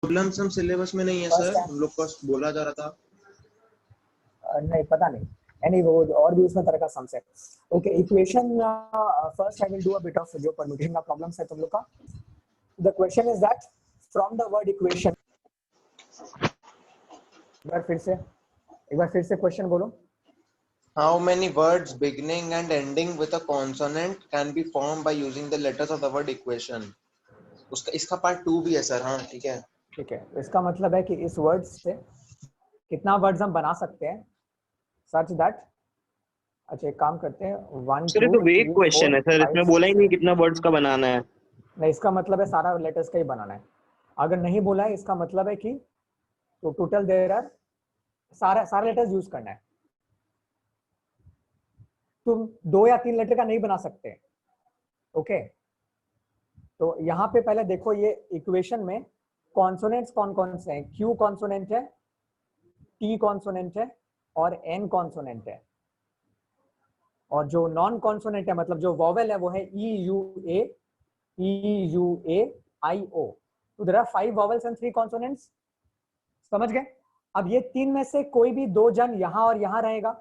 Problem some syllabus में नहीं है First सर, time- हम लोग को बोला जा रहा था। नहीं पता नहीं, एनी वो और भी उसमें तरह का सम्स है। Okay, equation first I will do a bit of जो परम्यूटेशन का प्रॉब्लम्स है तुम लोग का। The question is that from the word equation, एक बार फिर से क्वेश्चन बोलो। How many words beginning and ending with a consonant can be formed by using the letters of the word equation? उसका इसका पार्ट 2 भी है सर। हाँ ठीक है। ठीक है, इसका मतलब है कि इस वर्ड से कितना वर्ड्स हम बना सकते हैं सच दैट, अच्छा एक काम करते हैं 1 सर ये 2 तो वेग 3 क्वेश्चन 4 है सर, 5 इसमें बोला ही 6 नहीं कितना वर्ड्स का बनाना है। नहीं, इसका मतलब है सारा लेटर्स का ही बनाना है। अगर नहीं बोला है इसका मतलब है कि तो टोटल देयर आर सारा लेटर्स यूज करना है। तुम 2 या 3 लेटर का नहीं बना सकते। ओके, तो यहाँ पे पहले देखो ये इक्वेशन में कॉन्सोनेंट्स कौन कौन से हैं। क्यू कॉन्सोनेंट है, टी कॉन्सोनेंट है और एन कॉन्सोनेंट है। और जो नॉन कॉन्सोनेंट है मतलब जो वॉवेल है वो है E U A I O. तो there are 5 vowels and 3 consonants. समझ गए? अब ये 3 में से कोई भी 2 जन यहां और यहां रहेगा,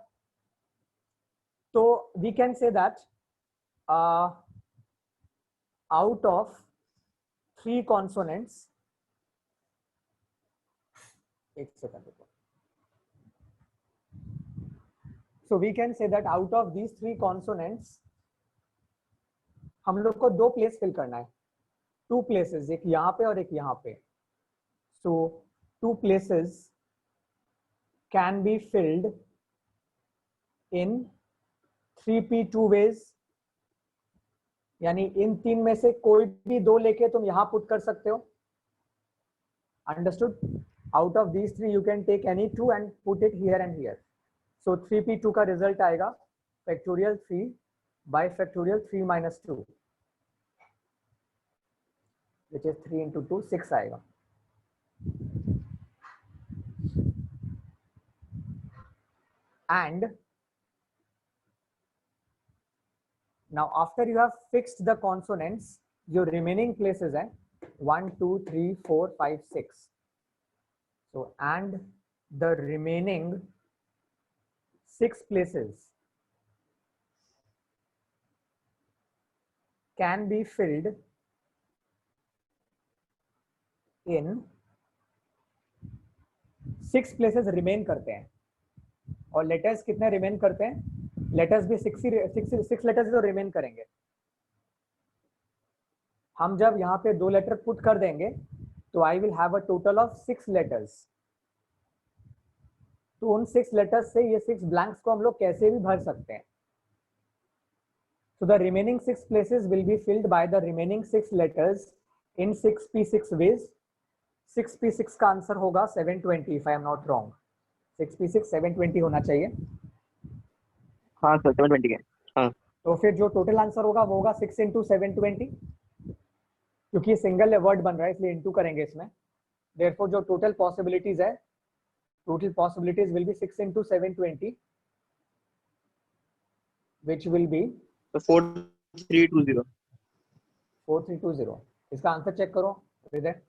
तो we can say that out of 3 consonants, एक सेकंड रुको, so we can say that out of these 3 consonants हम लोग को 2 प्लेस फिल करना है, 2 places, एक यहाँ पे और एक यहाँ पे। so 2 places can be filled in 3p2 ways, यानी इन 3 में से कोई भी 2 लेके तुम यहां पुट कर सकते हो। Understood? Out of these 3 you can take any 2 and put it here and here. So 3p2 का रिजल्ट आएगा factorial 3 by factorial 3 minus 2 which is 3 into 2 6 आएगा। And now after you have fixed the consonants, your remaining places are 1 2 3 4 5 6, so and the remaining 6 places can be filled in 6 places remain करते हैं। और letters कितने remain करते हैं? Letters भी 6 letters तो remain करेंगे। हम जब यहाँ पे 2 लेटर पुट कर देंगे तो I will have a total of 6 letters. तो उन 6 लेटर्स से ये 6 ब्लैंक्स को हम लोग कैसे भी भर सकते हैं। so the remaining 6 places will be filled by the remaining 6 letters in 6p6 ways। 6p6 का आंसर होगा 720 if I am not wrong। 6p6 720 होना चाहिए। हाँ सर 720 है। हाँ तो फिर जो टोटल आंसर होगा वो होगा 6 इंटू 720, क्योंकि सिंगल वर्ड बन रहा है इसलिए इंटू करेंगे इसमें। देयरफॉर जो टोटल पॉसिबिलिटीज है, total possibilities will be 6 into 720 which will be तो 4320। 4320। इसका आंसर चेक करो विजय।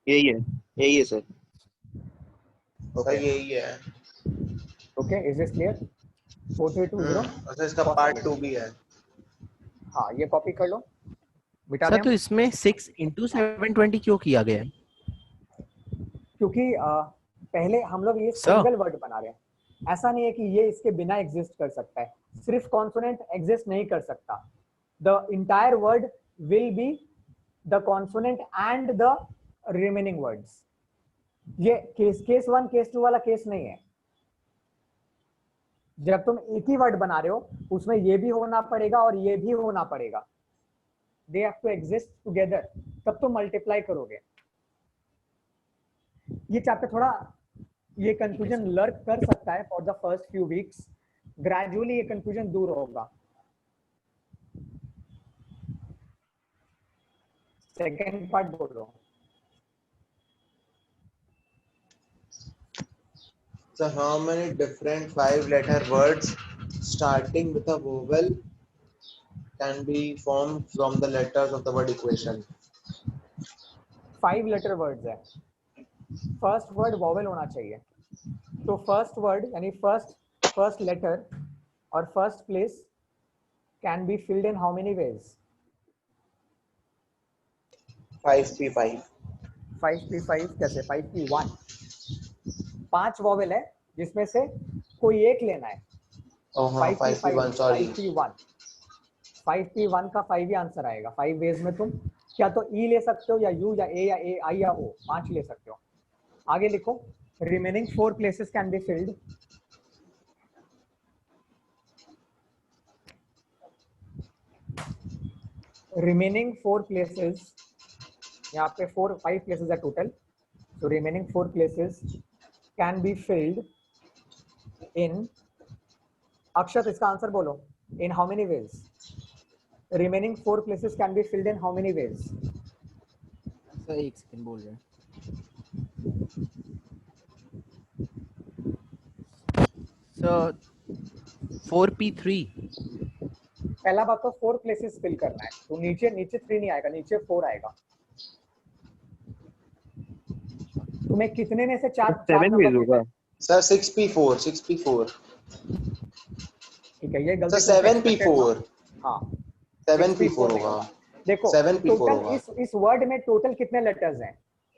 यही है सर। सर यही है। Okay, is this clear? 4320। अच्छा इसका पार्ट 2 भी है। हाँ, ये कॉपी कर लो मिटा सर। दें। तो इसमें 6 इंटू 720 क्यों किया गया है? क्योंकि पहले हम लोग ये सिंगल वर्ड बना रहे हैं। ऐसा नहीं है कि ये इसके बिना एग्जिस्ट कर सकता है। सिर्फ कॉन्सोनेंट एग्जिस्ट नहीं कर सकता। The entire word will be the consonant and the remaining words. ये केस 1 केस 2 वाला केस नहीं है। जब तुम एक ही वर्ड बना रहे हो उसमें ये भी होना पड़ेगा और ये भी होना पड़ेगा। They have to exist together, तब तुम मल्टीप्लाई करोगे। ये चैप्टर थोड़ा ये कंफ्यूजन लर्क कर सकता है for the first few weeks. Gradually ये कंफ्यूजन दूर होगा। सेकेंड पार्ट बोलो। So how many different 5-letter words starting with a vowel can be formed from the letters of the word equation? 5 letter words है, first word vowel होना चाहिए, तो first word यानी first letter और first place can be filled in how many ways? 5p5 5p5 कैसे? 5p1 5 vowel है जिसमें से कोई एक लेना है। ओह हाँ 5p1 सॉरी 5p1 का 5 ही आंसर आएगा। 5 वेज में तुम क्या तो ई ले सकते हो या यू या ए या ए आई या ओ, 5 ले सकते हो। आगे लिखो, remaining 4 places can be field. Remaining 4 places, यहाँ पे 5 प्लेसेस है total, so remaining 4 places can be filled in, अक्षत इसका आंसर बोलो, in how many ways? Remaining 4 places can be filled in how many ways? Sir एक second बोल रहे हैं। Sir 4p3 पहला बात तो 4 प्लेसेस फिल करना है, तो नीचे 3 नहीं आएगा, नीचे 4 आएगा। तुम्हें कितने में से 4 7 वेज होगा सर 6p4 ठीक है, ये गलती सर 7p4 हाँ 7p4 होगा। देखो 7p4 टोटल होगा। इस वर्ड में टोटल कितने लेटर्स हैं?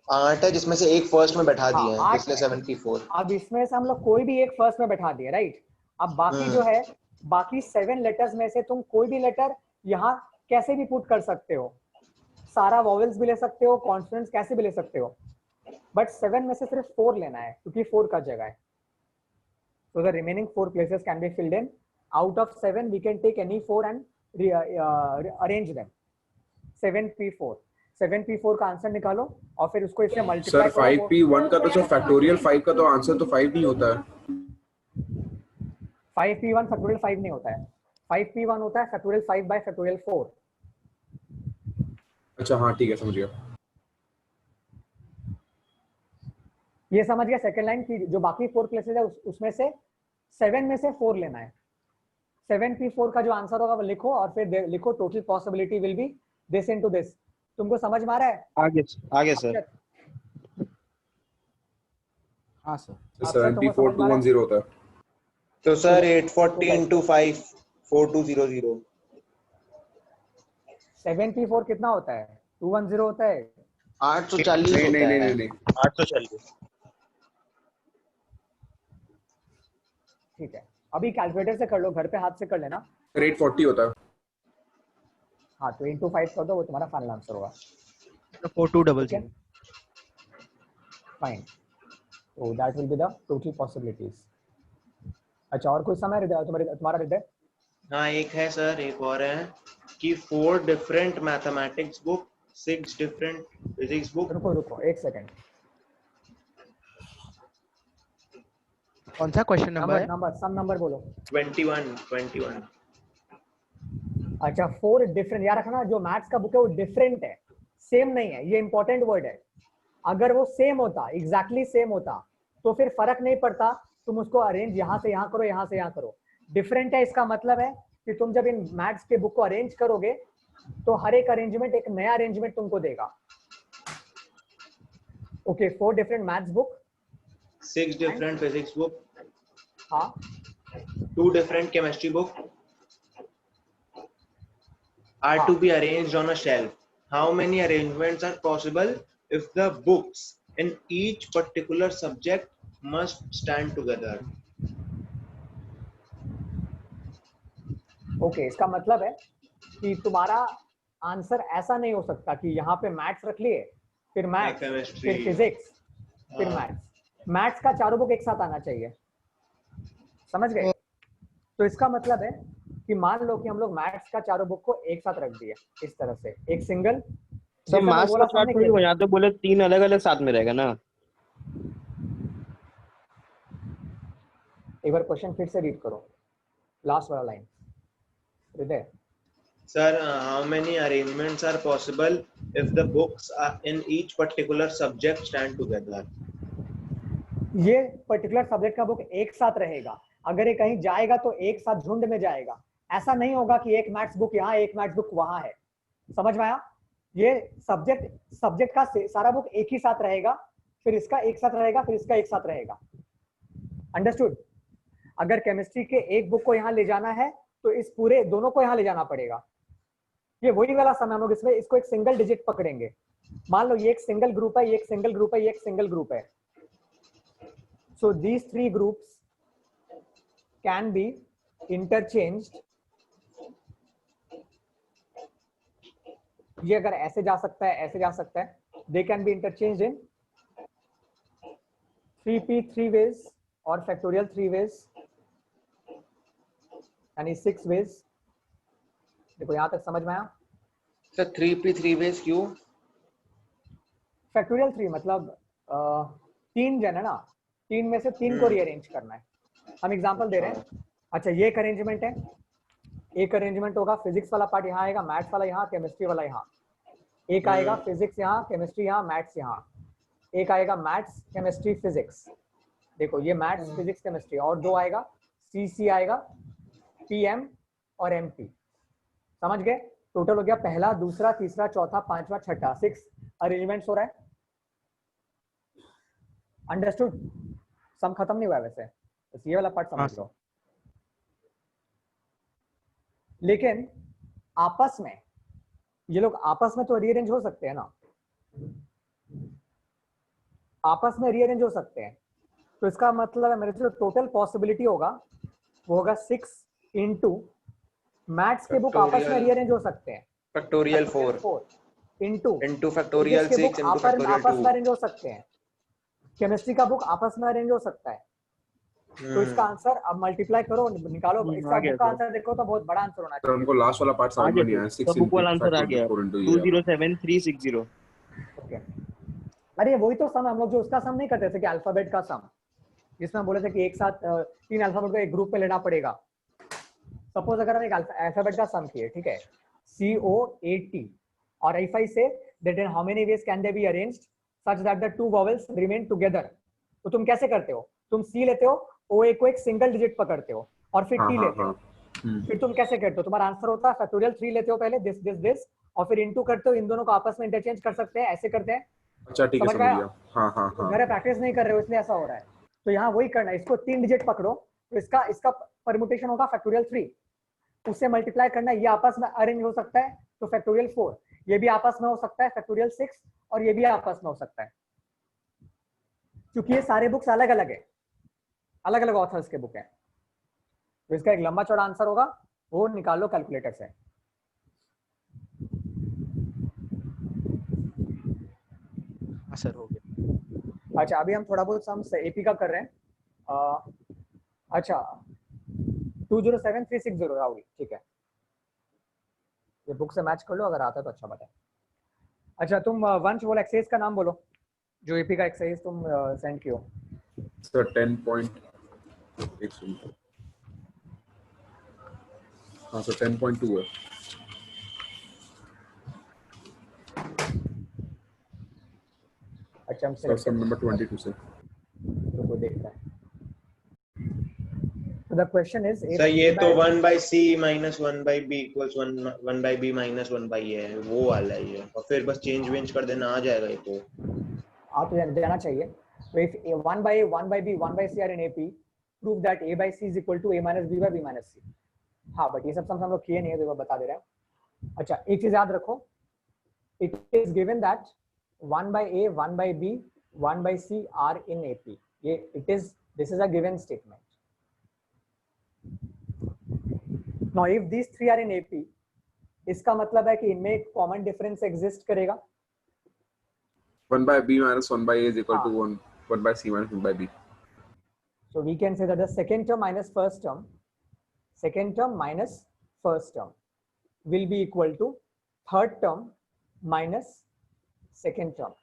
8 है जिसमें से एक फर्स्ट में बैठा दिए हैं, 8 इसलिए है। 7p4। अब इसमें से हम लोग कोई भी एक फर्स्ट में बैठा दिए, राइट? अब बाकी जो है, बाकी 7 लेटर्स में से तुम कोई भी लेटर यहाँ कैसे भी पुट कर सकते हो, सारा वॉवेल्स भी ले सकते हो, कॉन्सोनेंट्स कैसे भी ले सकते हो, बट 7 में से सिर्फ 4 लेना है क्योंकि 4 का जगह है। So the remaining 4 places can be filled in. Out of 7 we can take any 4 and arrange them. 7p4 का आंसर निकालो और फिर उसको इससे मल्टीप्लाई सर 5p1 का तो सर फैक्टोरियल 5 का तो आंसर तो 5 नहीं होता है। 5p1 फैक्टोरियल 5 नहीं होता है, 5p1 होता है फैक्टोरियल 5 बाय फैक्टोरियल 4। अच्छा हाँ ठीक है समझ गया। ये समझ गया सेकंड लाइन की, जो बाकी 4 प्लेसेस है उसमें से 7 में से 4 लेना है। 7p4 का जो आंसर होगा वो लिखो और फिर लिखो total possibility will be this into this. तुमको समझ में आ रहा है? आगे सर। हाँ सर। 7p4 210 होता है। तो सर 840 into 5 4200। 7p4 कितना होता है? 210 होता है। 840 नहीं होता नहीं है। नहीं 840। ठीक है, अभी कैलकुलेटर से कर लो, घर पे हाथ से कर लेना। सर 840 होता है। हाँ तो into 5 कर दो, वो तुम्हारा फाइनल आंसर होगा। 4200। फाइन, तो that will be the total possibilities. अच्छा और कोई समय तुम्हारा हृदय? हाँ एक है सर, एक और है कि 4 different mathematics book, 6 different physics book. रुको एक सेकंड। कौन सा क्वेश्चन नंबर है? सम नंबर बोलो। 21। अच्छा 4 डिफरेंट, याद रखना जो मैथ्स का बुक है वो डिफरेंट है, सेम नहीं है, ये इंपॉर्टेंट वर्ड है। अगर वो सेम होता, एग्जैक्टली सेम होता तो फिर फर्क नहीं पड़ता, तुम उसको अरेंज यहाँ से यहाँ करो, यहाँ से यहाँ करो। डिफरेंट है इसका मतलब है कि तुम जब इन मैथ्स के बुक को अरेंज करोगे तो हर एक अरेंजमेंट एक नया अरेंजमेंट तुमको देगा। Okay 4 different maths book, 6 different physics book, हाँ 2 different chemistry book are to be arranged on a shelf. How many arrangements are possible if the books in each particular subject must stand together? Okay इसका मतलब है कि तुम्हारा answer ऐसा नहीं हो सकता कि यहाँ पे मैथ्स रख लिए, फिर मैथ्स, फिर फिजिक्स, फिर मैथ्स का चारों बुक एक साथ आना चाहिए। समझ गए? तो इसका मतलब है कि मान लो कि हम लोग मैथ्स का चारों बुक को एक साथ रख दिए इस तरह से, एक सिंगल। सब मैथ्स का चार्ट थोड़ी हो, यहाँ तो बोले 3 अलग-अलग साथ में रहेगा ना। एक बार क्वेश्चन फिर से रीड करो, लास्ट वाला लाइन। हृदय Sir, how many arrangements are possible if the books are in each particular subject stand together? ये पर्टिकुलर सब्जेक्ट का बुक एक साथ रहेगा, अगर ये कहीं जाएगा तो एक साथ झुंड में जाएगा। ऐसा नहीं होगा कि एक मैथ्स बुक यहाँ एक मैथ्स बुक वहां है। समझ में आया? ये सब्जेक्ट का सारा बुक एक ही साथ रहेगा, फिर इसका एक साथ रहेगा, फिर इसका एक साथ रहेगा। अंडरस्टूड? अगर केमिस्ट्री के एक बुक को यहाँ ले जाना है तो इस पूरे दोनों को यहाँ ले जाना पड़ेगा। ये वही वाला समय, हम लोग इसमें इसको एक सिंगल डिजिट पकड़ेंगे। मान लो ये एक सिंगल ग्रुप है, ये एक सिंगल ग्रुप है, ये एक सिंगल ग्रुप है। So these 3 groups can be interchanged. ये अगर ऐसे जा सकता है, ऐसे जा सकता है, they can be interchanged in 3p 3 ways और फैक्टोरियल 3 ways, यानी 6 ways। देखो यहां तक समझ में आया? सर 3p 3 ways क्यों? फैक्टोरियल 3 मतलब 3 जन है ना, 3 में से 3 को रीअरेंज करना है। हम एग्जांपल दे रहे हैं। अच्छा ये एक अरेंजमेंट है, एक अरेंजमेंट होगा, फिजिक्स वाला पार्ट यहाँ आएगा, मैथ्स वाला यहाँ, केमिस्ट्री वाला यहाँ। एक आएगा फिजिक्स यहाँ, केमिस्ट्री यहाँ, मैथ्स यहाँ। एक आएगा मैथ्स केमिस्ट्री फिजिक्स। देखो ये मैथ्स फिजिक्स केमिस्ट्री। और 2 आएगा, सीसी आएगा, पीएम और एमपी। समझ गए? टोटल हो गया पहला, दूसरा, तीसरा, चौथा, पांचवा, छठा, 6 अरेंजमेंट्स हो रहा है। अंडरस्टूड? सम खत्म नहीं हुआ वैसे, बस ये वाला पार्ट समझ लो। लेकिन आपस में ये लोग आपस में तो रीअरेंज हो सकते हैं ना, आपस में रीअरेंज हो सकते हैं। तो इसका मतलब है मेरे जो टोटल पॉसिबिलिटी होगा वो होगा 6 इंटू मैथ्स के बुक आपस में रीअरेंज हो सकते हैं, factorial 4 into factorial 6 into factorial आपस 2 में अरेंज हो सकते हैं। केमिस्ट्री का बुक आपस में अरेंज हो सकता है। तो इसका आंसर अब मल्टीप्लाई करो, निकालो। इसका बुक का आंसर देखो तो बहुत बड़ा आंसर होना सर चाहिए। हमको लास्ट वाला पार्ट समझ में नहीं आया। 6 बुक वाला आंसर आ into गया 4 into ये 207360। ओके, अरे वही तो सम हम लोग जो उसका सम नहीं करते थे कि अल्फाबेट का सम, जिसमें हम बोले थे कि एक साथ 3 अल्फाबेट को एक ग्रुप में लेना पड़ेगा। सपोज अगर हम एक अल्फाबेट का सम किए, ठीक है, COAT, और if I say that in how many ways can they be arranged such that the 2 vowels remain together, तो तुम कैसे करते हो? तुम C लेते हो, OA को एक सिंगल डिजिट पकड़ते हो और फिर T लेते हो। फिर तुम कैसे करते हो? तुम्हारा आंसर होता है फैक्टोरियल 3 लेते हो पहले, दिस और फिर इनटू करते हो। इन दोनों को आपस में इंटरचेंज कर सकते हैं, ऐसे करते हैं। अच्छा ठीक है, समझ गया। हाँ हाँ हाँ, घर प्रैक्टिस नहीं कर रहे हो इसलिए ऐसा हो रहा है। तो यहाँ वही करना है, इसको 3 डिजिट पकड़ो, तो इसका परम्यूटेशन होगा फैक्टोरियल 3, उससे मल्टीप्लाई करना है। ये आपस में अरेंज हो सकता है तो फैक्टोरियल 4, ये भी आपस में हो सकता है फैक्टोरियल 6, और ये भी आपस में हो सकता है। क्योंकि ये सारे बुक्स अलग अलग है, अलग अलग ऑथर्स के बुक हैं। तो इसका एक लंबा चौड़ा आंसर होगा, वो निकाल लो कैलकुलेटर से। सर हो गया। अच्छा अभी हम थोड़ा बहुत सम एपी का कर रहे हैं। अच्छा 207360 राहुल, ठीक है, ये बुक से मैच कर लो, अगर आता है तो अच्छा बात है। अच्छा तुम वंश वो एक्सरसाइज का नाम बोलो जो एपी का एक्सरसाइज तुम सेंड कियो। सर 10. हाँ सर 10.2 है। अच्छा हम सम नंबर 22 से रुको देखते हैं। So the question is sir ये तो 1/c minus 1/b equals 1/b minus 1/a है, वो वाला ही है, और फिर बस चेंज कर देना आ जाएगा। ये तो आप जाना चाहिए। So if 1/a 1/b 1/c are in AP, prove that a by c is equal to a minus b by b minus c। हाँ बट ये सब हम लोग किए नहीं है, तो बता दे रहे हैं। अच्छा एक चीज याद रखो, it is given that 1/a 1/b 1/c are in AP। ये this is a given statement। Now if these 3 are in AP, इसका मतलब है कि इनमें एक कॉमन डिफरेंस एग्जिस्ट करेगा। 1/b minus 1/a is equal to 1/c minus 1/b। So we can say that the second term minus first term will be equal to third term minus second term।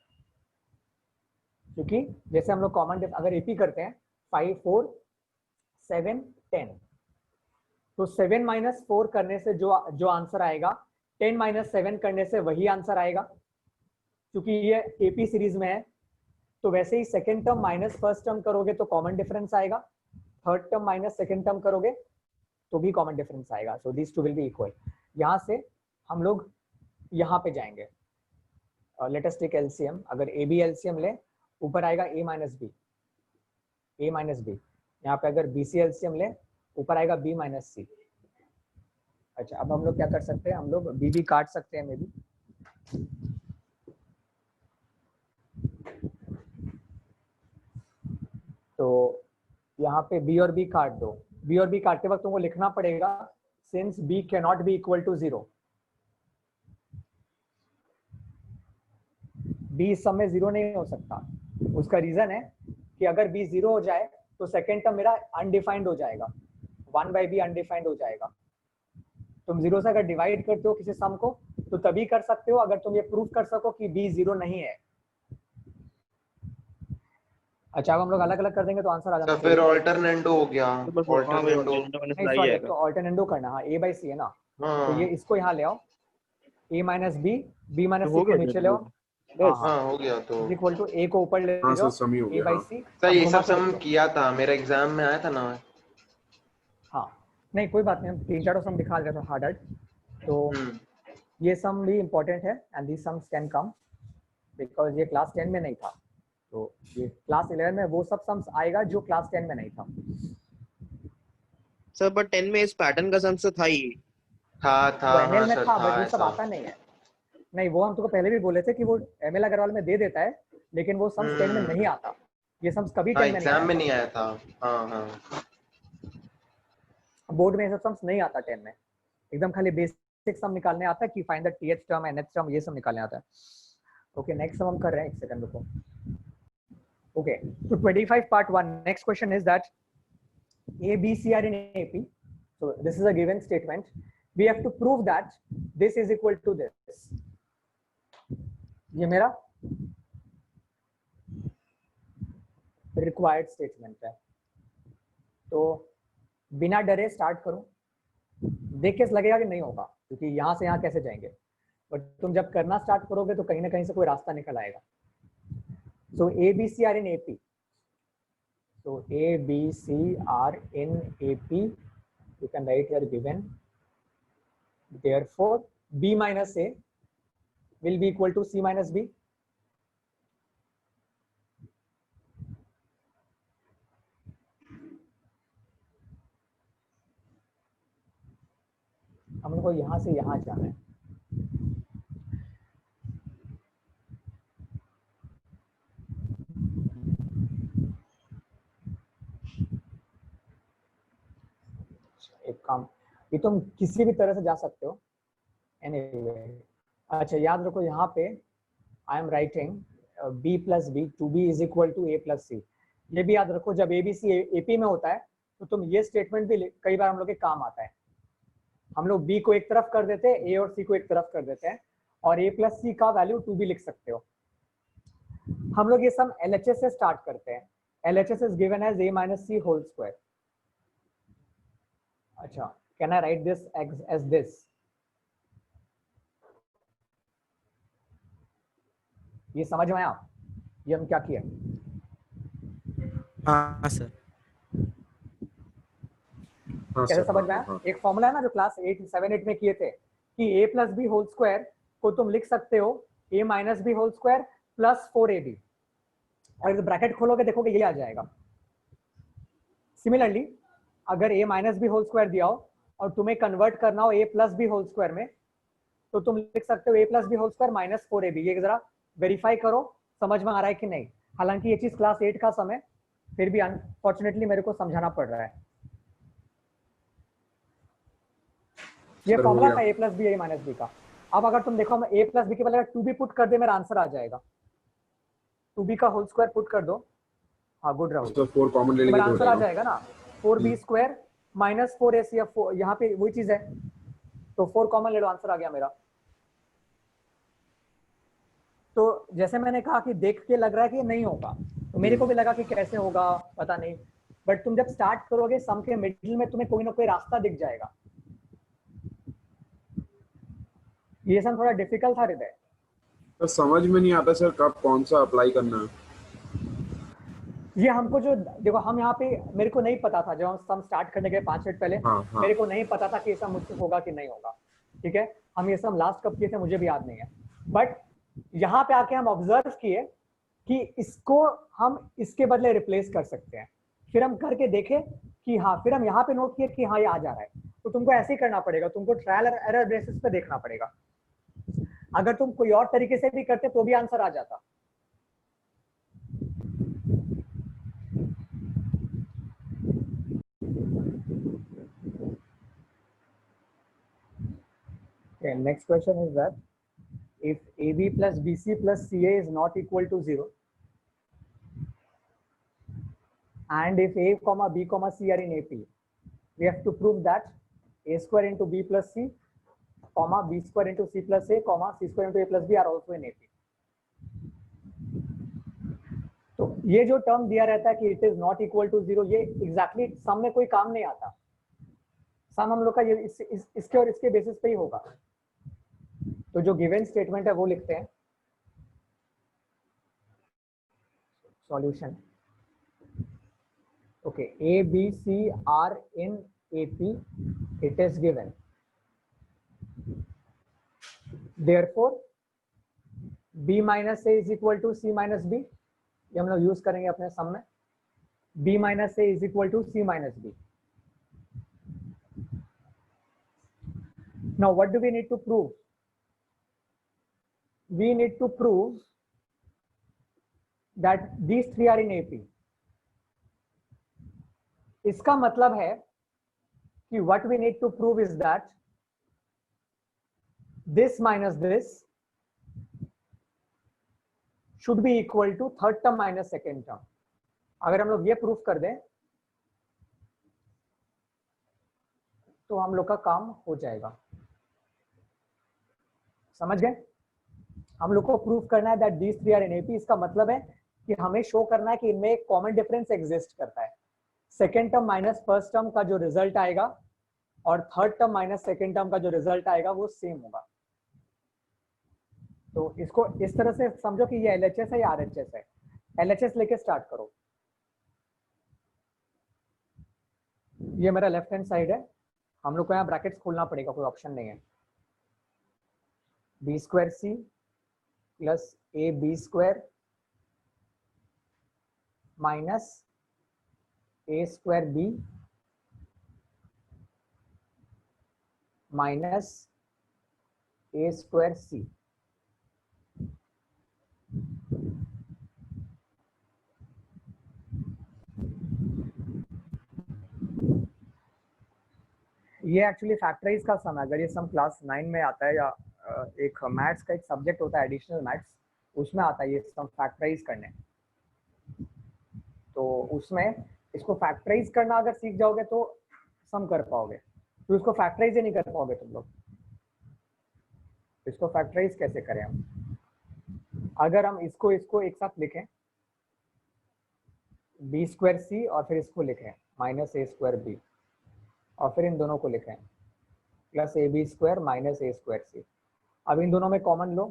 क्योंकि जैसे हम लोग common अगर AP करते हैं 5 4 7 10, तो 7 minus 4 करने से जो आंसर आएगा 10 minus 7 करने से वही आंसर आएगा। क्योंकि ये एपी सीरीज में है, तो वैसे ही second term minus first term करोगे तो कॉमन डिफरेंस आएगा, third term minus second term करोगे तो भी कॉमन डिफरेंस आएगा। So this two will be equal. यहाँ से हम लोग यहाँ पे जाएंगे, लेट अस टेक एलसीएम, अगर ए बी एलसीएम ले, ऊपर आएगा ए माइनस बी, ए माइनस बी। यहाँ पे अगर बी सी एलसीएम ले, ऊपर आएगा बी माइनस सी। अच्छा, अब हम लोग क्या कर सकते हैं, हम लोग बी बी काट सकते हैं मे बी। तो यहाँ पे बी और बी काट दो। बी और बी काटते वक्त तुमको लिखना पड़ेगा since B can not be equal to 0, B इस सब में 0 नहीं हो सकता। उसका रीजन है कि अगर बी 0 हो जाए तो सेकेंड टर्म मेरा अनडिफाइंड हो जाएगा, 1 बाई बी अनडिफाइंड हो जाएगा। तुम 0 से अगर डिवाइड करते हो किसी सम को तो तभी कर सकते हो अगर तुम ये प्रूव कर सको कि बी 0 नहीं है। अच्छा, अब हम लोग अलग अलग कर देंगे तो आंसर आ जाना तो फिर ऑल्टरनेंडो हो गया, ऑल्टरनेंडो। नहीं सॉरी, तो ऑल्टरनेंडो करना, हाँ ए बाई सी है ना, तो ये इसको यहाँ ले आओ, ए माइनस बी, बी माइनस सी को नीचे ले आओ। हाँ हो गया, तो इक्वल टू ए को ऊपर ले हाँ जाओ, सर, समी हो ए गया। बाई हाँ सी। सर ये सब सम किया था, मेरे एग्जाम में आया था ना। हाँ नहीं कोई बात नहीं, हम 3-4 सम दिखा रहे थे हार्ड। तो ये सम भी इम्पोर्टेंट है and this sums can come because ये क्लास 10 में नहीं था, तो ये क्लास 11 में वो सब सम्स आएगा जो क्लास 10 में नहीं था। सर बट 10 में इस पैटर्न का सम तो था ही। था वो एमएल हाँ में सर था, था बट वो सब ऐसा। आता नहीं है। नहीं, वो हम तुमको पहले भी बोले थे कि वो एमएल अग्रवाल में दे देता है, लेकिन वो सम्स 10 में नहीं आता। ये सम्स कभी 10 में नहीं एग्जाम में नहीं आया था। हाँ हाँ, बोर्ड में ये सब सम्स नहीं आता 10 में, एकदम खाली बेसिक सम निकालने आता है कि find the tth term nth term, ये सब निकालने आता है। ओके, नेक्स्ट सम हम कर रहे हैं, एक सेकंड रुको। ओके, तो 25 part 1, next question is that A, B, C are in AP. So this is a given statement. We have to prove that this is equal to this. ये मेरा required statement है। तो बिना डरे start करो, देख के लगेगा कि नहीं होगा क्योंकि यहाँ से यहाँ कैसे जाएंगे, बट तुम जब करना स्टार्ट करोगे तो कहीं ना कहीं से कोई रास्ता निकल आएगा। So A, B, C are in AP. So A, B, C are in AP. You can write here given. Therefore, B minus A will be equal to C minus B. हम लोग को यहाँ से यहाँ जाना है। एक काम, ये तुम किसी भी तरह से जा सकते हो। Anyway, अच्छा याद रखो यहाँ पे I am writing b plus B, 2b is equal to a plus C. ये भी याद रखो, जब ABC AP में होता है तो तुम ये स्टेटमेंट भी कई बार हम लोग के काम आता है। हम लोग b को एक तरफ कर देते हैं, a और c को एक तरफ कर देते हैं, और a प्लस सी का वैल्यू 2b लिख सकते हो। हम लोग ये सम LHS से स्टार्ट करते हैं। LHS is given as a minus C whole square. अच्छा, can I write this as this? ये समझ में आया ये हम क्या किया? हाँ सर। कैसे समझ में आया? एक फॉर्मूला है ना जो क्लास 7-8 में किए थे कि a plus B whole square को तुम लिख सकते हो a minus B whole square plus 4ab, और ब्रैकेट खोलोगे देखोगे ये आ जाएगा। सिमिलरली अगर a minus B whole square दिया हो और तुम्हें कन्वर्ट करना हो a plus B whole square में, तो तुम लिख सकते हो a plus B whole square minus 4ab। ये जरा वेरीफाई करो समझ में आ रहा है कि नहीं। हालांकि ये चीज क्लास 8 का समय, फिर भी अनफॉर्चुनेटली मेरे को समझाना पड़ रहा है। ये फॉर्मूला था a plus B a minus B का। अब अगर तुम देखो a प्लस बी के बजाय 2b पुट कर दे, मेरा आंसर आ जाएगा। 2b का होल स्क्वायर पुट कर दो। हाँ गुड राहुल, तो 4 कॉमन ले लेंगे तो आंसर आ जाएगा ना 4b स्क्वायर माइनस 4ac। यहाँ पे वही चीज है, तो 4 कॉमन ले लो, आंसर आ गया मेरा। तो जैसे मैंने कहा कि देख के लग रहा है कि नहीं होगा, तो मेरे को भी लगा कि कैसे होगा पता नहीं, बट तुम जब स्टार्ट करोगे सम के मिडिल में तुम्हें कोई ना कोई रास्ता दिख जाएगा। ये सम थोड़ा डिफिकल्ट था हृदय, तो समझ में नहीं आता सर कब कौन सा अप्लाई करना है। ये हमको जो देखो, हम यहाँ पे मेरे को नहीं पता था जब हम सम स्टार्ट करने के 5 मिनट पहले। हाँ, हाँ। मेरे को नहीं पता था कि ये सम मुझसे होगा कि नहीं होगा। ठीक है, हम ये सम लास्ट कब किए थे मुझे भी याद नहीं है, बट यहाँ पे आके हम ऑब्जर्व किए कि इसको हम इसके बदले रिप्लेस कर सकते हैं, फिर हम करके देखे कि हाँ, फिर हम यहाँ पे नोट किए कि हाँ ये आ जा रहा है। तो तुमको ऐसे ही करना पड़ेगा, तुमको ट्रायल और एरर बेसिस पे देखना पड़ेगा। अगर तुम कोई और तरीके से भी करते तो भी आंसर आ जाता। Okay, next question is that if AB plus BC plus CA is not equal to 0, and if A comma B comma C are in AP, we have to prove that A square into B plus C comma B square into C plus A comma C square into A plus B are also in AP. तो ये जो term दिया रहता है कि it is not equal to 0, ये exactly some में कोई काम नहीं आता। सम हम लोग का ये इसके और इसके बेसिस पे ही होगा। तो जो गिवन स्टेटमेंट है वो लिखते हैं। Solution, okay, A B C are in AP, it is given, therefore B minus A is equal to C minus B, ये हम लोग यूज करेंगे अपने सम में। b minus A is equal to C minus B. Now what do we need to prove? We need to prove that these three are in AP. इसका मतलब है कि what we need to prove is that this minus this should be equal to third term minus second term. अगर हम लोग ये proof कर दें तो हम लोग का काम हो जाएगा। समझ गए? हम लोग को प्रूफ करना है that these three are in AP. इसका मतलब है कि हमें शो करना है कि इनमें एक कॉमन डिफरेंस एग्जिस्ट करता है। Second term minus first term का जो रिजल्ट आएगा और third term minus second term का जो रिजल्ट आएगा वो सेम होगा। तो इसको इस तरह से समझो कि ये LHS है या RHS है। LHS लेके स्टार्ट करो। ये मेरा लेफ्ट हैंड साइड है, हम लोग को यहाँ ब्रैकेट्स खोलना पड़ेगा, कोई ऑप्शन नहीं है। B square C plus A B square minus A square B minus A square C. ये एक्चुअली फैक्टराइज का सम है। अगर ये सम क्लास 9 में आता है या एक मैथ्स का एक सब्जेक्ट होता है एडिशनल मैथ्स, उसमें आता है ये सम फैक्टराइज करने। तो उसमें इसको फैक्टराइज करना अगर सीख जाओगे तो सम कर पाओगे, तो इसको फैक्टराइज ही नहीं कर पाओगे तुम लोग। इसको फैक्टराइज कैसे करें हम? अगर हम इसको एक साथ लिखें बी स्क्वायर सी और फिर इसको लिखें माइनस ए स्क्वायर बी और फिर इन दोनों को लिखें plus A B square minus A square C. अब इन दोनों में कॉमन लो,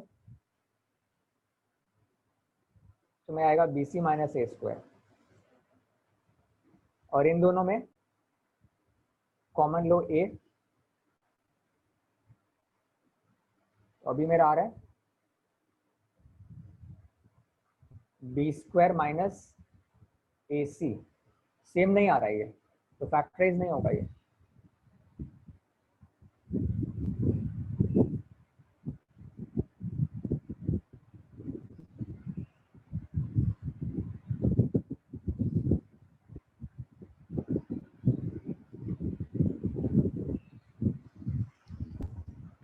तुम्हें आएगा B C minus A square, और इन दोनों में कॉमन लो ए, तो अभी मेरा आ रहा है बी स्क्वायर माइनस ए सी। सेम नहीं आ रहा है ये, तो फैक्टराइज नहीं होगा ये।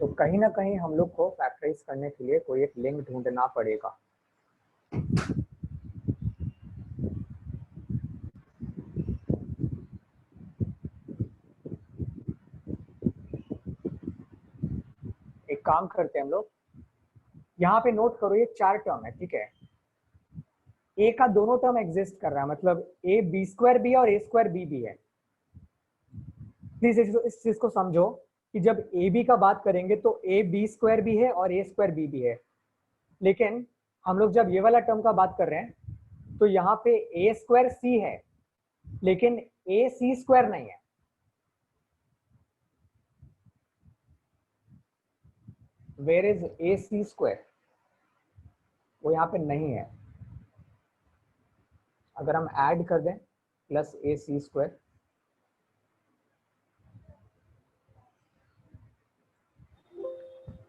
तो कहीं ना कहीं हम लोग को फैक्टराइज करने के लिए कोई एक लिंक ढूंढना पड़ेगा। एक काम करते हैं हम लोग, यहाँ पे नोट करो ये 4 टर्म है, ठीक है। ए का दोनों टर्म एग्जिस्ट कर रहा है, मतलब ए बी स्क्वायर बी और ए स्क्वायर बी भी है। प्लीज इस चीज को समझो कि जब ए बी का बात करेंगे तो ए बी स्क्वायर भी है और ए स्क्वायर बी भी है, लेकिन हम लोग जब ये वाला टर्म का बात कर रहे हैं तो यहाँ पे ए स्क्वायर सी है लेकिन ए सी स्क्वायर नहीं है। Where is A C square? वो यहाँ पे नहीं है। अगर हम ऐड कर दें प्लस ए सी स्क्वायर,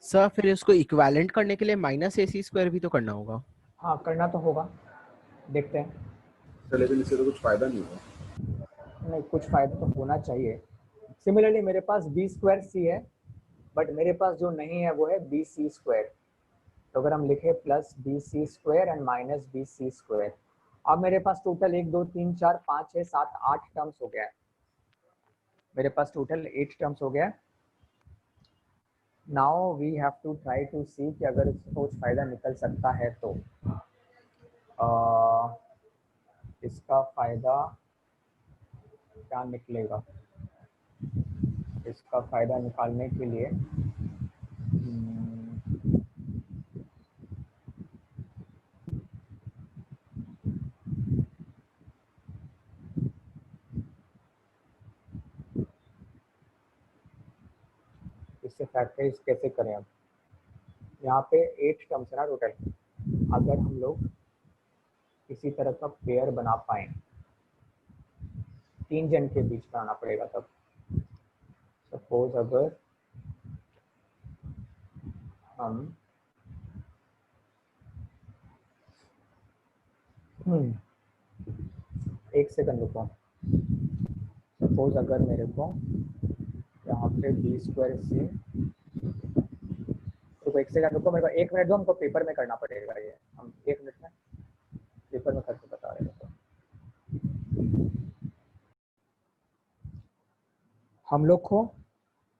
सर फिर इसको इक्विवेलेंट करने के लिए माइनस ए सी स्क्वायर भी तो करना होगा। हाँ करना तो होगा, देखते हैं। तो लेकिन इससे तो कुछ फायदा नहीं होगा। नहीं, कुछ फायदा तो होना चाहिए। सिमिलरली मेरे पास बी स्क्वायर सी है, बट मेरे पास जो नहीं है वो है बी सी स्क्वायर। तो अगर हम लिखे plus B C square and minus B C square, अब मेरे पास टोटल 1 2 3 4 5 6 7 8 टर्म्स हो गया है। मेरे पास टोटल 8 टर्म्स हो गया है। Now we have to try to see कि अगर इससे कुछ फायदा निकल सकता है तो इसका फायदा क्या निकलेगा। इसका फायदा निकालने के लिए इससे फैक्टराइज कैसे करें। अब यहाँ पे 8 टर्म्स है ना टोटल। अगर हम लोग किसी तरह का पेयर बना पाए, 3 जन के बीच बनाना पड़ेगा तब। सपोज अगर हम एक सेकंड रुको। सपोज अगर मेरे को यहाँ पे बी स्क्वायर से, रुको एक सेकंड रुको, मेरे को 1 मिनट दो, हमको पेपर में करना पड़ेगा ये। हम 1 मिनट में पेपर में करके बता रहे हैं। तो हम लोग को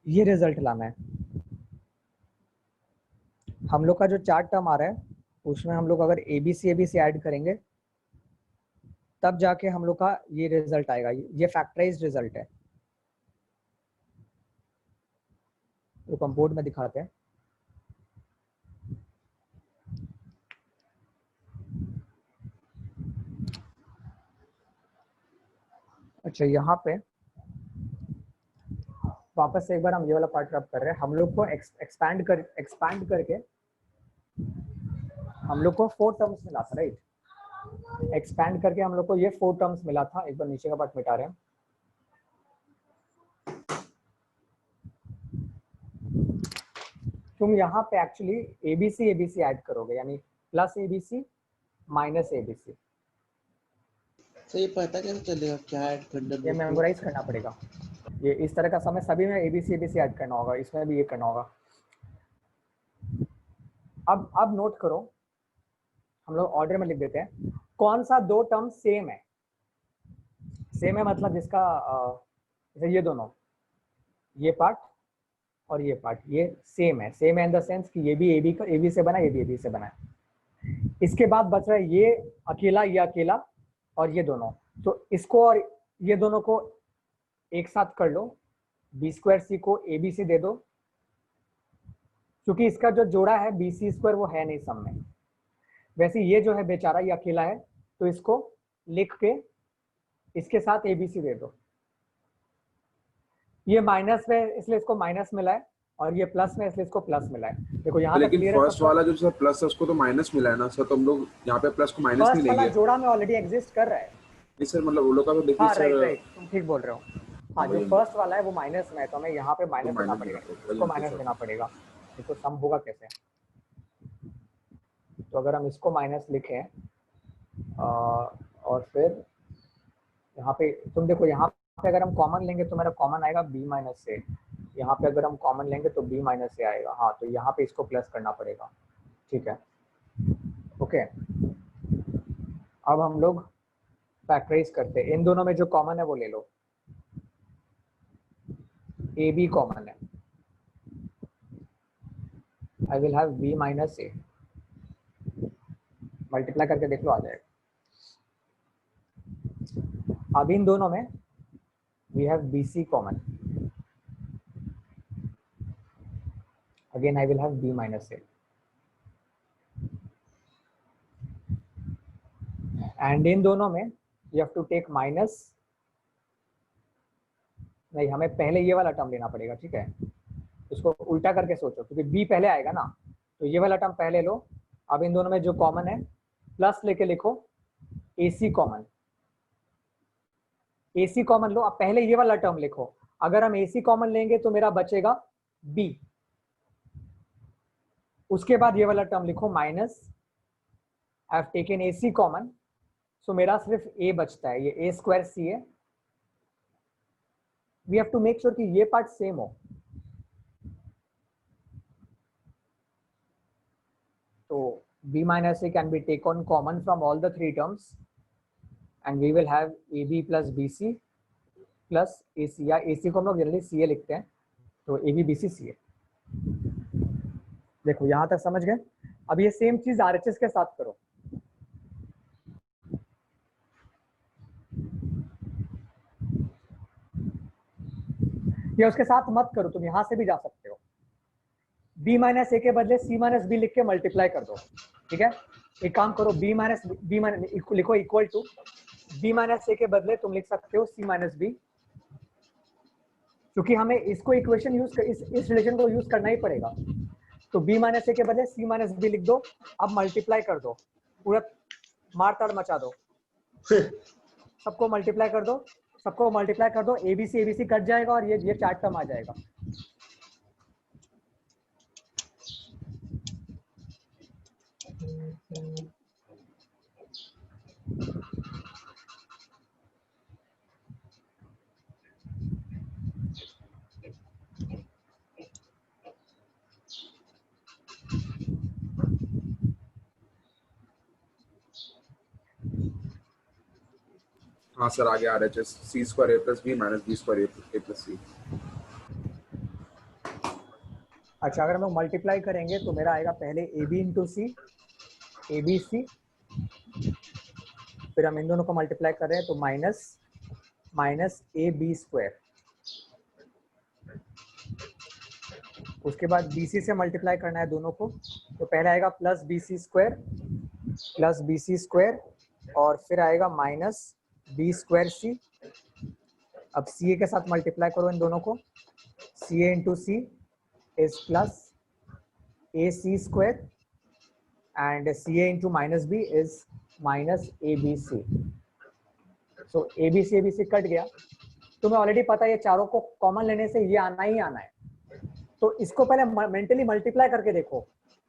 ये रिजल्ट लाना है। हम लोग का जो 4 टर्म आ रहा है उसमें हम लोग अगर ए बी सी ऐड करेंगे तब जाके हम लोग का ये रिजल्ट आएगा। ये फैक्टराइज्ड रिजल्ट है। तो हम बोर्ड में दिखाते हैं। अच्छा, यहाँ पे वापस से एक बार हम ये वाला पार्ट रब कर रहे हैं। हम लोग को एक्सपैंड करके हम लोग को 4 टर्म्स मिला था, राइट। एक्सपैंड करके हम लोग को ये 4 टर्म्स मिला था। एक बार नीचे का पार्ट मिटा रहे हैं। तुम यहाँ पे एक्चुअली एबीसी ऐड करोगे, यानी प्लस एबीसी माइनस एबीसी। तो ये पता कैसे चलेगा क्या ऐड करना है? ये मेमोराइज करना पड़ेगा। ये इस तरह का समय सभी में एबीसी ऐड करना होगा, इसमें भी ये करना होगा। अब नोट करो, हम लोग ऑर्डर में लिख देते हैं। कौन सा 2 टर्म सेम है। सेम है मतलब जिसका ये दोनों, ये पार्ट और ये पार्ट, ये सेम है। सेम है इन द सेंस कि ये भी ए बी से बना, ये भी ए बी से बना है। इसके बाद बच रहा है ये अकेला और ये दोनों। तो इसको और ये दोनों को एक साथ कर लो, बी स्क्वायर सी को ए बी सी दे दो, क्योंकि इसका जो जोड़ा है बी सी स्क्वायर वो है नहीं सम में। वैसे ये जो है बेचारा ये अकेला है, तो इसको लिख के इसके साथ ए बी सी दे दो। ये माइनस में इसलिए इसको माइनस मिला है, और ये प्लस में इसलिए इसको प्लस मिला है। देखो यहाँ लेकिन फर्स्ट वाला जो सर प्लस है उसको तो माइनस मिला है ना सर, तो हम लोग यहाँ पे प्लस को माइनस नहीं लेंगे। जोड़ा में ऑलरेडी एग्जिस्ट कर रहा है। नहीं सर, मतलब वो लोग का तो देखिए सर। राइट, तुम ठीक बोल रहे हो। हाँ, जो फर्स्ट वाला है वो माइनस में है, तो हमें यहाँ पे माइनस देना पड़ेगा, इसको माइनस देना पड़ेगा। इसको सम होगा कैसे। तो अगर हम इसको माइनस लिखें और फिर यहाँ पे तुम देखो, यहाँ पे अगर हम कॉमन लेंगे तो मेरा कॉमन आएगा b माइनस से। यहाँ पे अगर हम कॉमन लेंगे तो b माइनस से आएगा। हाँ, तो यहाँ पे इसको प्लस करना पड़ेगा। ठीक है, ओके। अब हम लोग फैक्टराइज करते हैं। इन दोनों में जो कॉमन है वो ले लो। ए बी कॉमन है, I will have b minus A. Multiply करके देख लो, आ जाएगा। अब इन दोनों में we have BC common. Again, I will have B minus A. And in दोनों में you have to take minus. नहीं, हमें पहले ये वाला टर्म लेना पड़ेगा, ठीक है। इसको उल्टा करके सोचो, क्योंकि B पहले आएगा ना, तो ये वाला टर्म पहले लो। अब इन दोनों में जो कॉमन है प्लस लेके लिखो AC कॉमन, AC कॉमन लो। अब पहले ये वाला टर्म लिखो, अगर हम AC कॉमन लेंगे तो मेरा बचेगा B, उसके बाद ये वाला टर्म लिखो minus, I have taken AC common, so मेरा सिर्फ A बचता है, ये A स्क्वायर C है। We have to make sure कि ये पार्ट सेम हो। तो B minus A can be taken common from all the three terms and we will have AB plus BC plus AC, या AC को हम लोग generally CA लिखते हैं, तो AB BC CA। देखो यहां तक समझ गए। अब ये सेम चीज RHS के साथ करो। या उसके साथ मत करो, तुम यहां से भी जा सकते हो। B माइनस ए के बदले C माइनस बी लिख के मल्टीप्लाई कर दो, ठीक है। एक काम करो, B माइनस लिखो इक्वल टू B माइनस ए के बदले तुम लिख सकते हो C माइनस बी, क्योंकि हमें इसको इक्वेशन यूज इस रिलेशन को यूज करना ही पड़ेगा। तो B माइनस ए के बदले C माइनस बी लिख दो, अब मल्टीप्लाई कर दो, पूरा मार ताड़ मचा दो, सबको मल्टीप्लाई कर दो, सबको मल्टीप्लाई कर दो, ABC कट जाएगा और ये 4 टर्म आ जाएगा। हाँ सर आगे RHS C square A plus B minus B square A plus C। अच्छा, अगर हम लोग मल्टीप्लाई करेंगे तो मेरा आएगा पहले AB इंटू C, ABC, फिर हम इन दोनों को मल्टीप्लाई कर रहे हैं तो माइनस AB स्क्वायर, उसके बाद BC से मल्टीप्लाई करना है दोनों को, तो पहले आएगा प्लस BC स्क्वायर और फिर आएगा माइनस B स्क्वायर C। अब CA के साथ मल्टीप्लाई करो इन दोनों को, CA into C is plus AC square and CA into minus B is minus ABC. So ABC cut गया। तुम्हें ऑलरेडी पता है ये चारों को कॉमन लेने से ये आना ही आना है, तो इसको पहले मेंटली मल्टीप्लाई करके देखो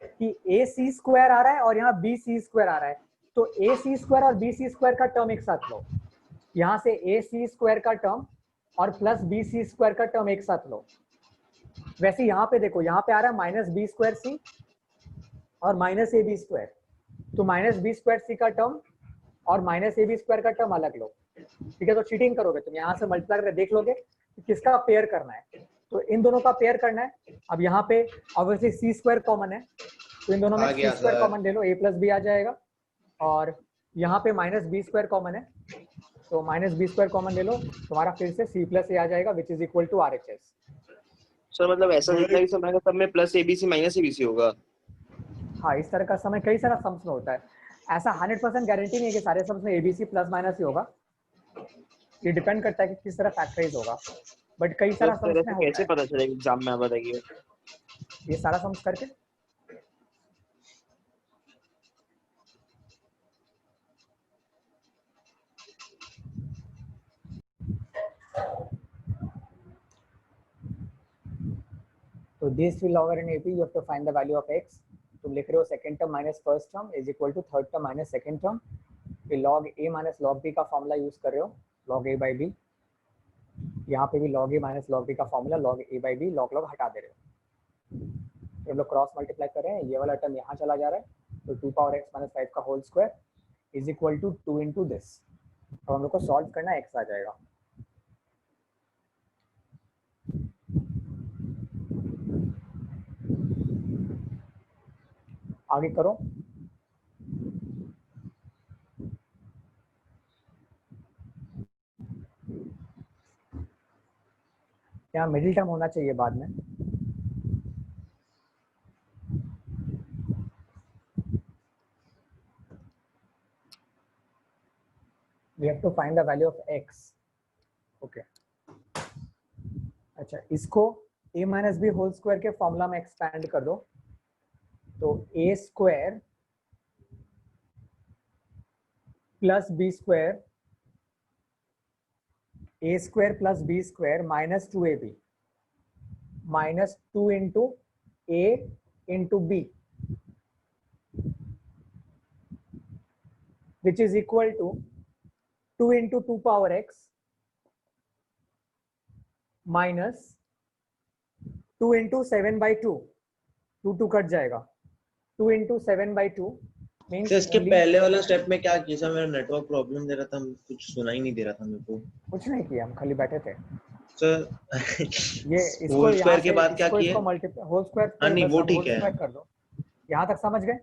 कि AC स्क्वायर आ रहा है और यहाँ BC स्क्वायर आ रहा है, तो AC स्क्वायर और BC स्क्वायर का टर्म एक साथ लो, यहाँ से AC स्क्वायर का टर्म और प्लस BC स्क्वायर का टर्म एक साथ लो। वैसे यहाँ पे देखो, यहाँ पे आ रहा है माइनस B स्क्वायर C और माइनस AB स्क्वायर, तो माइनस B स्क्वायर C का टर्म और माइनस AB स्क्वायर का टर्म अलग लो, ठीक है। तो चीटिंग करोगे तुम, यहाँ से मल्टीप्लाई करके देख लोगे कि किसका पेयर करना है, तो इन दोनों का पेयर करना है। अब यहाँ पे ऑब्वियसली C स्क्वायर कॉमन है, तो इन दोनों में C स्क्वायर कॉमन ले लो, A प्लस बी आ जाएगा, और यहाँ पे माइनस B स्क्वायर कॉमन है, तो माइनस B स्क्वायर कॉमन ले लो, तुम्हारा फिर से C प्लस A आ जाएगा which is equal to RHS। Sir मतलब ऐसा दिखता है कि समय सब में प्लस ABC माइनस ABC होगा। हाँ, इस तरह का समय कई सारा सम्स में होता है, ऐसा 100% गारंटी नहीं है कि सारे सम्स में ABC प्लस माइनस ही होगा, ये डिपेंड करता है कि किस तरह फैक्टराइज होगा, बट कई सारा सम्स में होता कैसे है। पता चलेगा एग्जाम में, आप बताइए। ये सारा सम्स करके तो this will logger in AP, you have to find the value of x। तुम लिख रहे हो second term minus first term is equal to third term minus second term, फिर log a minus log b का formula use कर रहे हो, log a by b, यहाँ पे भी log a minus log b का formula log a by b, log हटा दे रहे हो, हम लोग क्रॉस मल्टीप्लाई कर रहे हैं, ये वाला टर्म यहाँ चला जा रहा है, तो 2 पावर x माइनस 5 का whole square is equal to 2 into this. अब हम लोग को सॉल्व करना x आ जाएगा, आगे करो। यहाँ मिडिल टर्म होना चाहिए बाद में, we have to find the value of x, okay। अच्छा, इसको a minus B whole square के फॉर्मूला में एक्सपैंड कर दो, तो a square plus b square, a square plus b square minus 2ab minus 2 into a into b, which is equal to 2 into 2 power x minus 2 into 7 by 2, 2 cut जाएगा, 2 into 7 by 2 means sir इसके only, पहले वाला step में क्या किया sir? मेरा network problem दे रहा था, कुछ सुना ही नहीं दे रहा था मेरे को। कुछ नहीं किया, हम खाली बैठे थे। सर ये इसको होल यहाँ स्क्वायर से के बाद क्या किए? इसको मल्टीप्लाई, होल स्क्वायर हाँ नहीं वो ठीक होल है। स्क्वायर कर दो, यहाँ तक समझ गए?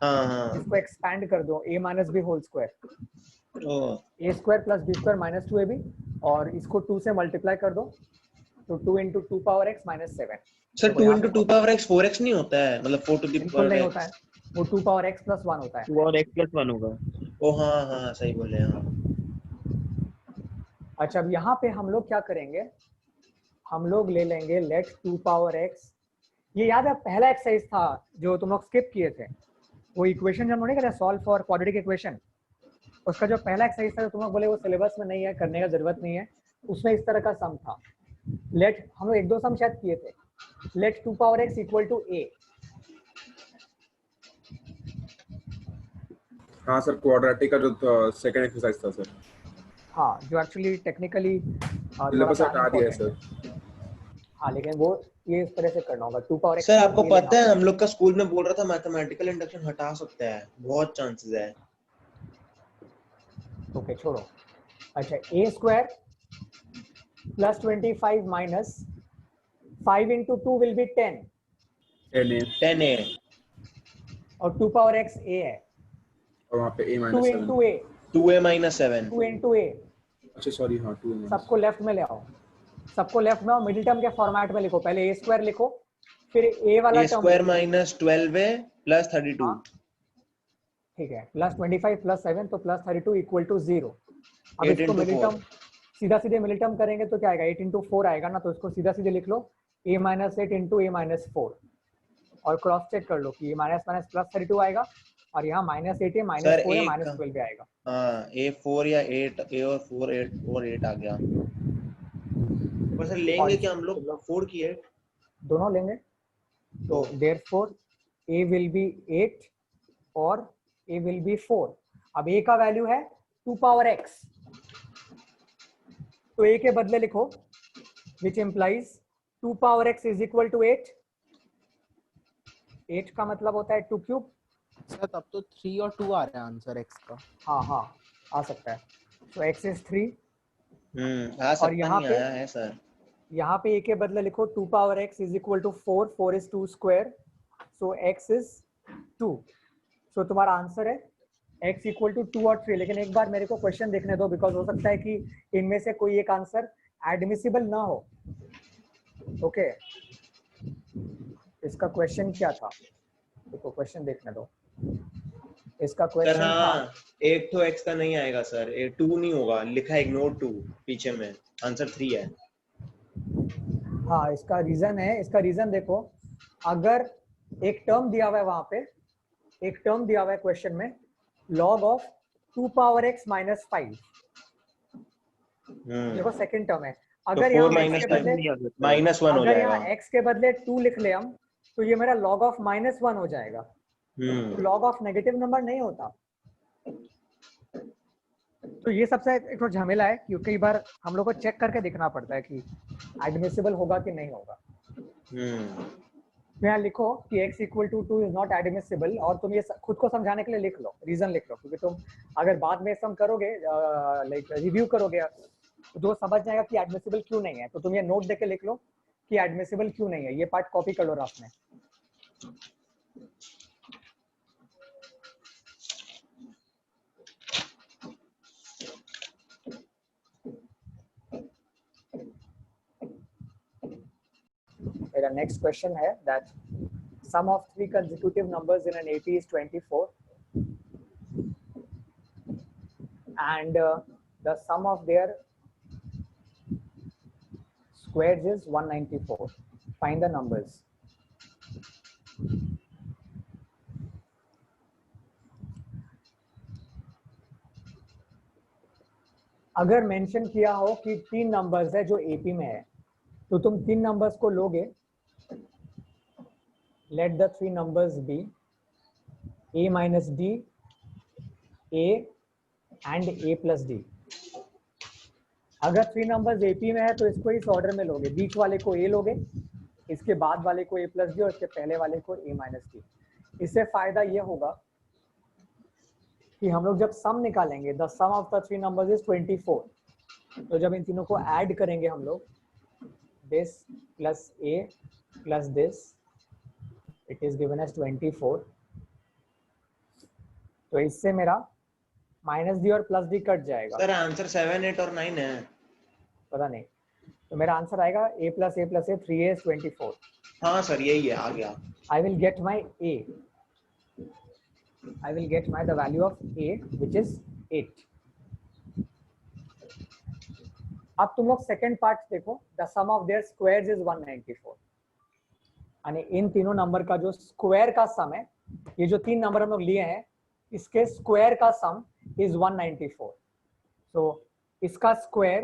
हाँ हाँ। इसको एक्सपैंड कर दो, a minus B whole square, ओ a square plus B square minus 2ab, और इसको 2 से मल्टीप्लाई कर दो, तो 2 into 2 power x minus 7। Sir 2 into 2 power x 4x नहीं होता है, मतलब 4 to the बिल्कुल power नहीं x। होता है, वो 2 power x plus 1 होता है। 2 और x plus 1 होगा। ओ हाँ हाँ सही बोले हाँ। अच्छा, अब यहाँ पे हम लोग क्या करेंगे, हम लोग ले लेंगे लेट 2 power x, ये याद है पहला एक्सरसाइज था जो तुम लोग स्किप किए थे, वो इक्वेशन जो हम लोग सॉल्व फॉर क्वाड्रेटिक इक्वेशन, उसका जो पहला एक्सरसाइज था, तुम लोग बोले वो सिलेबस में नहीं है, करने का जरूरत नहीं है, उसमें इस तरह का सम था। लेट हम लोग 1-2 सम शायद किए थे, let 2 power x equal to a। हाँ सर, क्वाड्रेटिक का जो सेकंड एक्सरसाइज था सर, हाँ, जो एक्चुअली टेक्निकली सिलेबस हटा दिया है सर। हाँ, लेकिन वो ये इस तरह से करना होगा, 2 power x। सर आपको पता है हम लोग का स्कूल में बोल रहा था मैथमेटिकल इंडक्शन हटा सकता है, बहुत चांसेस है। ओके छोड़ो। अच्छा, a square plus 25 minus 5 into 2 will be 10 10a और 2 power x a है, और वहाँ पे a 2 minus 7। into a, 2a minus 7। 2 into a, अच्छा सॉरी, हाँ 2a minus। सबको लेफ्ट में ले आओ, सबको लेफ्ट में आओ, मिडिल टर्म के फॉर्मेट में लिखो, पहले a स्क्वायर लिखो, फिर a वाला a term square minus 12a plus 32। हाँ, ठीक है, प्लस 25 प्लस 7 तो प्लस 32 इक्वल टू 0। अब 8 इसको into मिडिल 4। टर्म सीधा सीधे मिडिल टर्म करेंगे तो क्या आएगा, 8 into 4 आएगा ना, तो इसको सीधा सीधे लिख लो a minus 8 into a minus 4 और क्रॉस चेक कर लो कि ये माइनस माइनस प्लस 32 आएगा और यहाँ माइनस 8 है, माइनस 4 है, माइनस 12 भी आएगा। हाँ a 4 या 8, a और 4 8 और 8 आ गया। पर सर लेंगे क्या हम लोग 4 की 8? दोनों लेंगे, तो देयरफॉर a will be 8 और a will be 4। अब a का वैल्यू है 2 power x, तो a के बदले लिखो which implies 2 power x is equal to 8। 8 का मतलब होता है 2 क्यूब। सर तब तो 3 और 2 आ रहा है आंसर x का। हाँ हाँ आ सकता है, तो x is 3। आ सकता और यहाँ नहीं पे आया है सर। यहाँ पे a के बदले लिखो 2 power x is equal to 4, 4 is 2 square, so x is 2। so तुम्हारा आंसर है x equal to 2 और 3। लेकिन एक बार मेरे को क्वेश्चन देखने दो, बिकॉज हो सकता है कि इनमें से कोई एक आंसर एडमिसिबल ना हो। ओके इसका क्वेश्चन क्या था, देखो क्वेश्चन देखने दो। इसका सर क्वेश्चन था, हाँ, एक तो x का नहीं आएगा सर, 2 नहीं होगा, लिखा है इग्नोर 2 पीछे में, आंसर 3 है। हाँ इसका रीजन है, इसका रीजन देखो, अगर एक टर्म दिया हुआ है वहां पे, एक टर्म दिया हुआ है क्वेश्चन में, log of 2 power x minus 5, देखो सेकंड टर्म है, अगर तो 4 यहाँ x minus के बदले -1 हो अगर जाएगा। यहाँ x के बदले 2 लिख ले हम, तो ये मेरा log ऑफ -1 हो जाएगा। तो log ऑफ नेगेटिव नंबर नहीं होता। तो ये सबसे एक तो झमेला है, क्योंकि कई बार हम लोग को चेक करके देखना पड़ता है कि एडमिसिबल होगा कि नहीं होगा। तो यहाँ लिखो कि x equal to 2 is not admissible, और तुम ये खुद को समझाने के लिए लिख लो, रीजन लिख लो, क्योंकि तुम अगर बाद में सम करोगे, लाइक रिव्यू करोगे, तो समझ जाएगा कि एडमिसिबल क्यों नहीं है। तो तुम ये नोट देके लिख लो कि एडमिसिबल क्यों नहीं है, ये पार्ट कॉपी कर लो रफ में। मेरा नेक्स्ट क्वेश्चन है that sum of 3 consecutive numbers in an AP is 24 and the sum of their squares is 194. Find the numbers. अगर मेंशन किया हो कि 3 नंबर्स है जो एपी में है, तो तुम 3 नंबर्स को लोगे, let the 3 numbers be a minus d, a and a plus d। अगर 3 नंबर्स एपी में है तो इसको इस ऑर्डर में लोगे, बीच वाले को a लोगे, इसके बाद वाले को a plus d और इसके पहले वाले को a minus d। इससे फायदा ये होगा कि हम लोग जब सम निकालेंगे, the sum of the 3 numbers is 24, तो जब इन तीनों को ऐड करेंगे हम लोग, this plus a plus this, it is given as 24, तो इससे मेरा माइनस डी और प्लस डी कट जाएगा। सर आंसर 7, 8 और 9 है। पता नहीं, तो मेरा आंसर आएगा a plus a plus a 3a is 24। हाँ सर यही है, आ गया। I will get my a, I will get my the value of a which is 8। अब तुम लोग सेकंड पार्ट देखो, the sum of their squares is 194, यानी इन तीनों नंबर का जो स्क्वायर का सम है, ये जो 3 नंबर हम लोग लिए हैं इसके स्क्वायर का सम इज 194। तो इसका स्क्वायर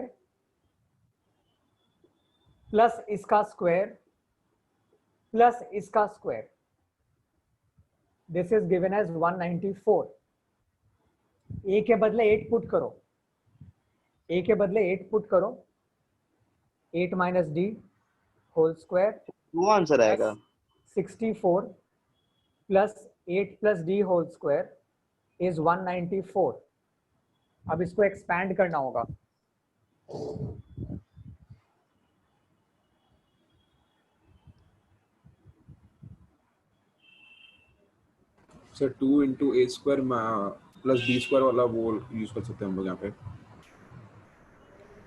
प्लस इसका स्क्वायर प्लस इसका square, this is given as 194। a के बदले 8 पुट करो, a के बदले 8 पुट करो, 8 माइनस डी होल स्क्वायर, वो आंसर आएगा 64 plus 8 plus D whole square is 194। अब इसको एक्सपैंड करना होगा, sir 2 into a square plus b square वाला वो यूज कर सकते हैं हम लोग यहाँ पे।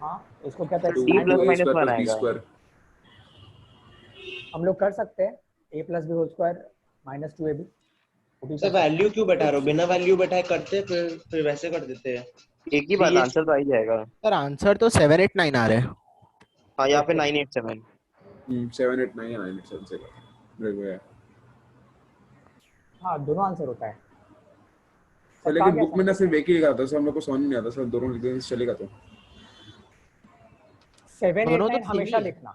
हाँ इसको क्या कहते 2 हैं, plus into a minus square one plus b आएगा। square। हम लोग कर सकते हैं a plus B whole square minus 2ab। Sir value क्यों बैठा रहे हो? बिना वैल्यू बैठाए करते फिर वैसे कर देते हैं। एक ही बात, आंसर तो आ ही जाएगा। सर आंसर तो 7 8 9 आ रहे हैं। हाँ यहाँ पे 987। 7 8 9 या 9 8 7 से है। हाँ दोनों आंसर होता है। सर लेकिन बुक में ना सिर्फ एक ही लिखा था, सर हम लोग को समझ नहीं आता सर, दोनों लिख दें चलेगा तो। 7 8 दोनों तो 9 हमेशा सेम ही है। लिखना,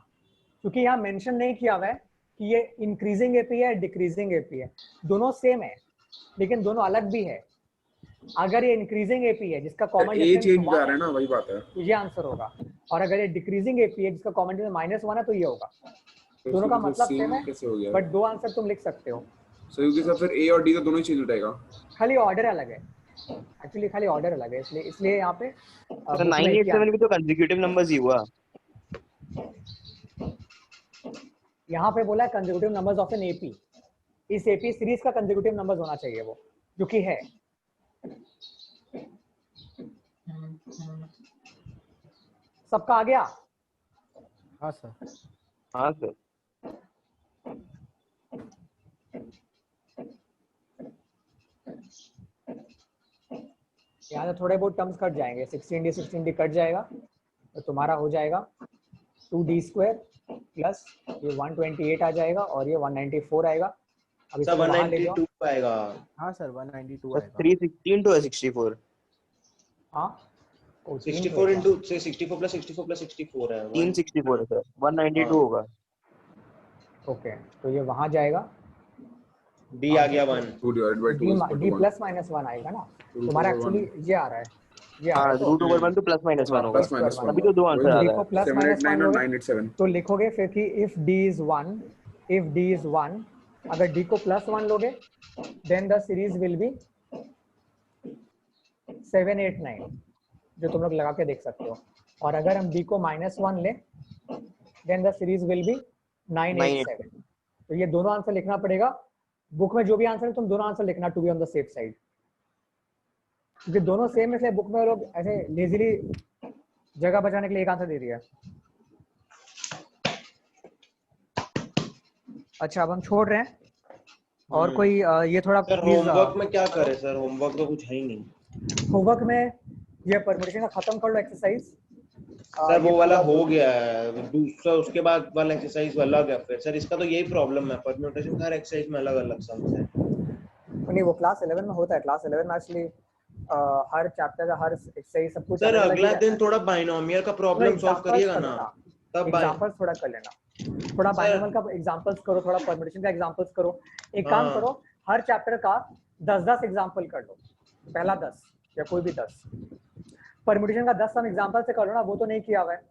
क्योंकि यहाँ मेंशन नहीं किया हुआ है कि ये इंक्रीजिंग एपी है डिक्रीजिंग एपी है, दोनों सेम है लेकिन दोनों अलग भी है। अगर ये इंक्रीजिंग एपी है जिसका कॉमन ए चेंज कर रहा है ना, वही बात है। तो ये आंसर होगा, और अगर ये डिक्रीजिंग एपी है जिसका कॉमन डिफरेंस -1 है तो ये होगा। दोनों का मतलब सेम है कैसे हो गया? बट दो आंसर तुम लिख सकते हो। सर क्योंकि सर फिर ए और डी तो दोनों ही चेंज हो जाएगा। खाली ऑर्डर अलग है, एक्चुअली खाली ऑर्डर अलग है, इसलिए यहाँ पे तो 987 भी तो कंसेक्यूटिव नंबर्स ही हुआ। यहाँ पे बोला consecutive numbers of an AP, इस एपी सीरीज का कंसेक्यूटिव नंबर्स होना चाहिए वो, जो कि है। सबका आ गया? हाँ सर। हाँ सर। यहाँ से थोड़े बहुत टर्म्स कट जाएंगे, 16d 16d कट जाएगा तो तुम्हारा हो जाएगा 2d स्क्वायर प्लस ये 128 आ जाएगा और ये 194 आएगा। अब इसको वहां ले जाओ। 192 आएगा। हाँ सर 192 तो आएगा। 316 to 64। हाँ 64 into से 64 plus 64 plus 64 है। 364 है सर, 192 होगा। ओके तो ये वहां जाएगा, d आ गया 1। 2 divided by 2 is equal d to 1। Plus minus 1 आएगा ना, तुम्हारा एक्चुअली ये आ रहा है, ये आ हाँ रहा है। √1 तो +-1 होगा। प्लस माइनस 1 अभी तो दो आंसर आ रहा देखो है। प्लस 7 माइनस 8 9 और 1 9 8 7। तो लिखोगे फिर कि if d is 1, if d is 1, अगर d को +1 लोगे then the series will be 7 8 9, जो तुम लोग लगा के देख सकते हो। और अगर हम d को -1 ले then the series will be 9 8 7। तो ये दोनों आंसर लिखना पड़ेगा, बुक में जो भी आंसर है तुम दोनों आंसर लिखना to be on the safe side, क्योंकि दोनों सेम है। बुक में लोग ऐसे लेजीली जगह बचाने के लिए एक आंसर दे दिया। अच्छा अब हम छोड़ रहे हैं और कोई ये थोड़ा सर होमवर्क में क्या करें सर? होमवर्क तो कुछ है ही नहीं। होमवर्क में ये परम्यूटेशन का खत्म कर लो एक्सरसाइज। सर वो वाला हो गया है, दूसरा उसके बाद वाला एक्सरसाइज अलग है। फिर सर इसका तो यही प्रॉब्लम है, परम्यूटेशन हर एक्सरसाइज में अलग अलग सम्स है। नहीं वो क्लास 11 में होता है, क्लास 11 में एक्चुअली हर चैप्टर का हर सही सब कुछ सर अलग-अलग ही अगला रहता दिन है। थोड़ा बाइनोमियल का प्रॉब्लम सॉल्व एग्जांपल्स करिएगा कर ना, लेना, तब एग्जांपल्स थोड़ा कर लेना, थोड़ा सर बाइनोमियल का एग्जांपल्स करो, थोड़ा परम्यूटेशन का एग्जांपल्स करो। एक काम हाँ करो, हर चैप्टर का 10-10 एग्जांपल कर लो, पहला 10 या कोई भी 10। परम्यूटेशन का 10 सम एग्जांपल से कर लो ना, वो तो नहीं किया हुआ है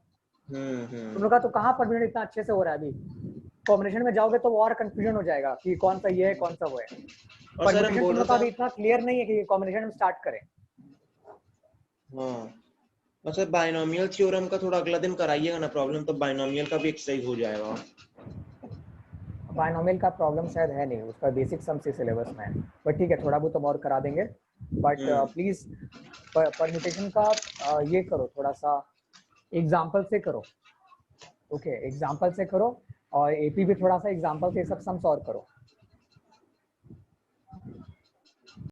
तुम लोग का, तो कहाँ परम्यूटेशन इतना अच्छे से हो रहा है अभी। कॉम्बिनेशन में जाओगे तो वो और कंफ्यूजन हो जाएगा कि कौन सा ये है कौन सा वो है। और सर हम परम्यूटेशन बोल तुम रहे लोग का था अभी इतना क्लियर नहीं है कि कॉम्बिनेशन हम स्टार्ट करें। हाँ, और सर बाइनोमियल थ्योरम का थोड़ा अगला दिन कराइएगा ना प्रॉब्लम, तो बाइनोमियल का भी एक्सरसाइज हो जाएगा। बाइनोमियल का प्रॉब्लम शायद है नहीं, उसका बेसिक सम से सिलेबस में है, बट ठीक है थोड़ा बहुत हम और करा देंगे। बट प्लीज परम्यूटेशन का ये करो, थोड़ा सा एग्जाम्पल से करो, ओके एग्जाम्पल से करो, और एपी भी थोड़ा सा एग्जाम्पल से सब सम सॉल्व करो।